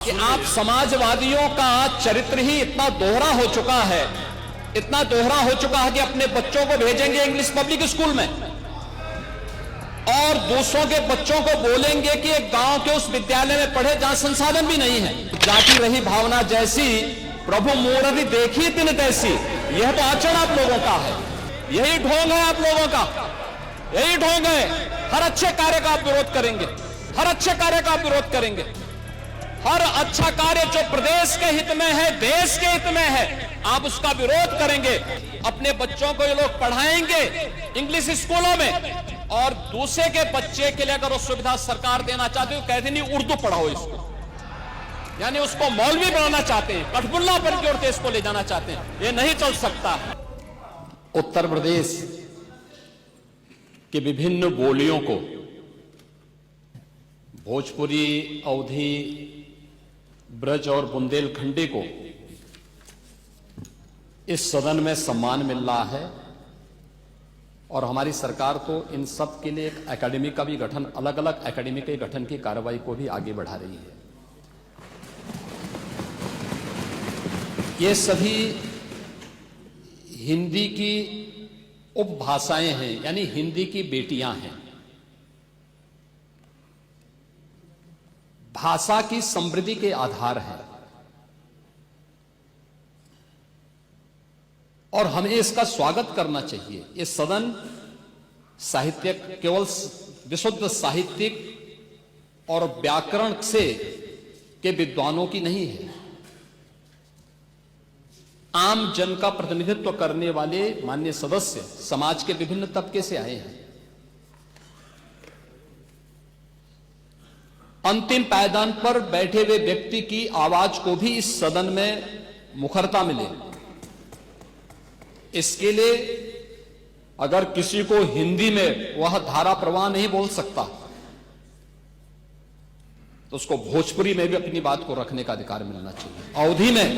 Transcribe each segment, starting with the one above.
कि आप समाजवादियों का चरित्र ही इतना दोहरा हो चुका है, इतना दोहरा हो चुका है कि अपने बच्चों को भेजेंगे इंग्लिश पब्लिक स्कूल में और दूसरों के बच्चों को बोलेंगे कि एक गांव के उस विद्यालय में पढ़े जहां संसाधन भी नहीं है। जाती रही भावना जैसी प्रभु मूर्ति देखी तिन तैसी, यह तो आचरण आप लोगों का है, यही ढोंग है आप लोगों का, यही ढोंग है। हर अच्छे कार्य का आप विरोध करेंगे, हर अच्छे कार्य का आप विरोध करेंगे। हर अच्छा कार्य जो प्रदेश के हित में है, देश के हित में है, आप उसका विरोध करेंगे। अपने बच्चों को ये लोग पढ़ाएंगे इंग्लिश स्कूलों में और दूसरे के बच्चे के लिए अगर वो सुविधा सरकार देना चाहती है तो कहते नहीं उर्दू पढ़ाओ इसको, यानी उसको मौलवी बनाना चाहते हैं, कठपुल्ला पर की ओर देश को ले जाना चाहते हैं। ये नहीं चल सकता। उत्तर प्रदेश की विभिन्न बोलियों को, भोजपुरी, अवधी, ब्रज और बुंदेलखंडी को इस सदन में सम्मान मिल रहा है और हमारी सरकार तो इन सब के लिए एक एकेडमी का भी गठन, अलग अलग एकेडमी के गठन की कार्रवाई को भी आगे बढ़ा रही है। ये सभी हिंदी की उपभाषाएं हैं, यानी हिंदी की बेटियां हैं। भाषा की समृद्धि के आधार है और हमें इसका स्वागत करना चाहिए। ये सदन साहित्यिक, केवल विशुद्ध साहित्यिक और व्याकरण से के विद्वानों की नहीं है, आम जन का प्रतिनिधित्व करने वाले माननीय सदस्य समाज के विभिन्न तबके से आए हैं। अंतिम पायदान पर बैठे हुए व्यक्ति की आवाज को भी इस सदन में मुखरता मिले, इसके लिए अगर किसी को हिंदी में वह धारा प्रवाह नहीं बोल सकता तो उसको भोजपुरी में भी अपनी बात को रखने का अधिकार मिलना चाहिए, अवधी में,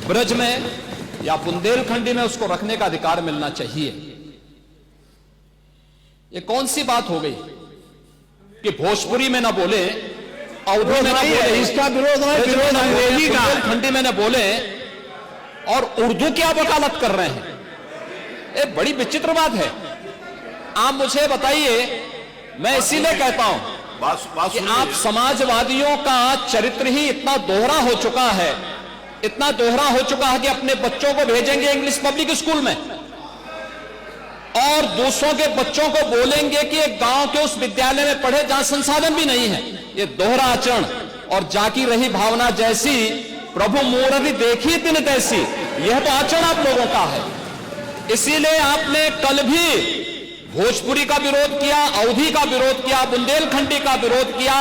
ब्रज में या बुंदेलखंडी में उसको रखने का अधिकार मिलना चाहिए। ये कौन सी बात हो गई कि भोजपुरी में ना बोले, अवधी में ना बोले, इसका विरोध है, विरोध अंग्रेजी का, बुंदेलखंडी में ना बोले और उर्दू की आप वकालत कर रहे हैं। ये बड़ी विचित्र बात है। आप मुझे बताइए, मैं इसीलिए कहता हूं कि आप समाजवादियों का चरित्र ही इतना दोहरा हो चुका है, इतना दोहरा हो चुका है कि अपने बच्चों को भेजेंगे इंग्लिश पब्लिक स्कूल में और दूसरों के बच्चों को बोलेंगे कि एक गांव के उस विद्यालय में पढ़े जहां संसाधन भी नहीं है। ये दोहरा आचरण और जाती रही भावना जैसी प्रभु मूर्ति देखी तिन तैसी, यह तो आचरण आप लोगों का है। इसीलिए आपने कल भी भोजपुरी का विरोध किया, अवधी का विरोध किया, बुंदेलखंडी का विरोध किया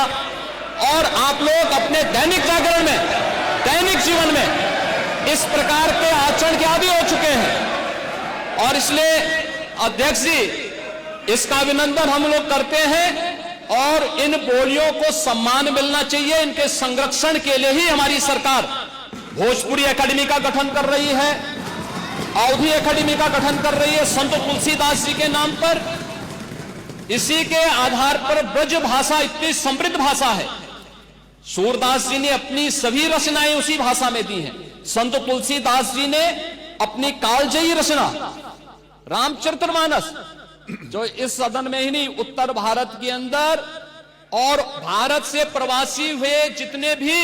और आप लोग अपने दैनिक जागरण में, दैनिक जीवन में इस प्रकार के आचरण के आदी हो चुके हैं। और इसलिए अध्यक्ष जी, इसका अभिनंदन हम लोग करते हैं और इन बोलियों को सम्मान मिलना चाहिए। इनके संरक्षण के लिए ही हमारी सरकार भोजपुरी एकेडमी का गठन कर रही है, अवधी एकेडमी का गठन कर रही है संत तुलसीदास जी के नाम पर। इसी के आधार पर ब्रज भाषा इतनी समृद्ध भाषा है। सूरदास जी ने अपनी सभी रचनाएं उसी भाषा में दी हैं। संत तुलसीदास जी ने अपनी कालजयी रचना रामचरितमानस, जो इस सदन में ही नहीं, उत्तर भारत के अंदर और भारत से प्रवासी हुए जितने भी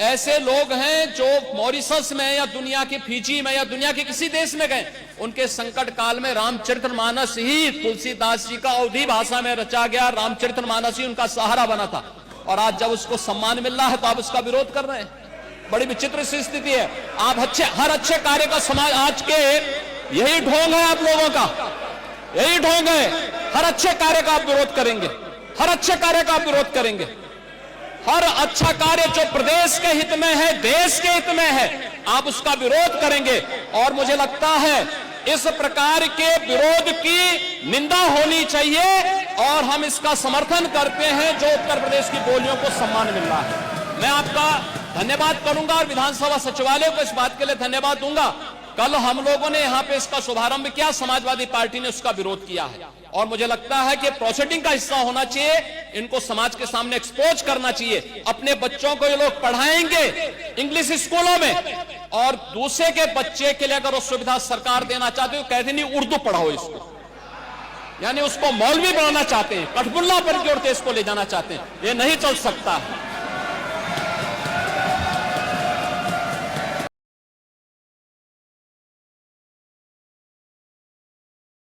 ऐसे लोग हैं जो मॉरिशस में या दुनिया के फिजी में या दुनिया के किसी देश में गए, उनके संकट काल में रामचरितमानस ही तुलसीदास जी का अवधी भाषा में रचा गया, रामचरितमानस ही उनका सहारा बना था। और आज जब उसको सम्मान मिल रहा है तो आप उसका विरोध कर रहे हैं। बड़ी विचित्र सी स्थिति है। आप हर अच्छे कार्य का समाज, आज के यही ढोंग है आप लोगों का, यही ढोंग है। हर अच्छे कार्य का आप विरोध करेंगे, हर अच्छे कार्य का आप विरोध करेंगे। हर अच्छा कार्य जो प्रदेश के हित में है, देश के हित में है, आप उसका विरोध करेंगे। और मुझे लगता है इस प्रकार के विरोध की निंदा होनी चाहिए और हम इसका समर्थन करते हैं जो उत्तर प्रदेश की बोलियों को सम्मान मिल रहा है। मैं आपका धन्यवाद करूंगा और विधानसभा सचिवालय को इस बात के लिए धन्यवाद दूंगा कल हम लोगों ने यहां पे इसका शुभारंभ किया, समाजवादी पार्टी ने उसका विरोध किया है और मुझे लगता है कि प्रोसीडिंग का हिस्सा होना चाहिए, इनको समाज के सामने एक्सपोज करना चाहिए। अपने बच्चों को ये लोग पढ़ाएंगे इंग्लिश स्कूलों में और दूसरे के बच्चे के लिए अगर वो सुविधा सरकार देना चाहते हो, कहते नहीं उर्दू पढ़ाओ इसको, यानी उसको मौलवी बनाना चाहते हैं, कठपुल्ला पर की ओर इसको ले जाना चाहते हैं। ये नहीं चल सकता है।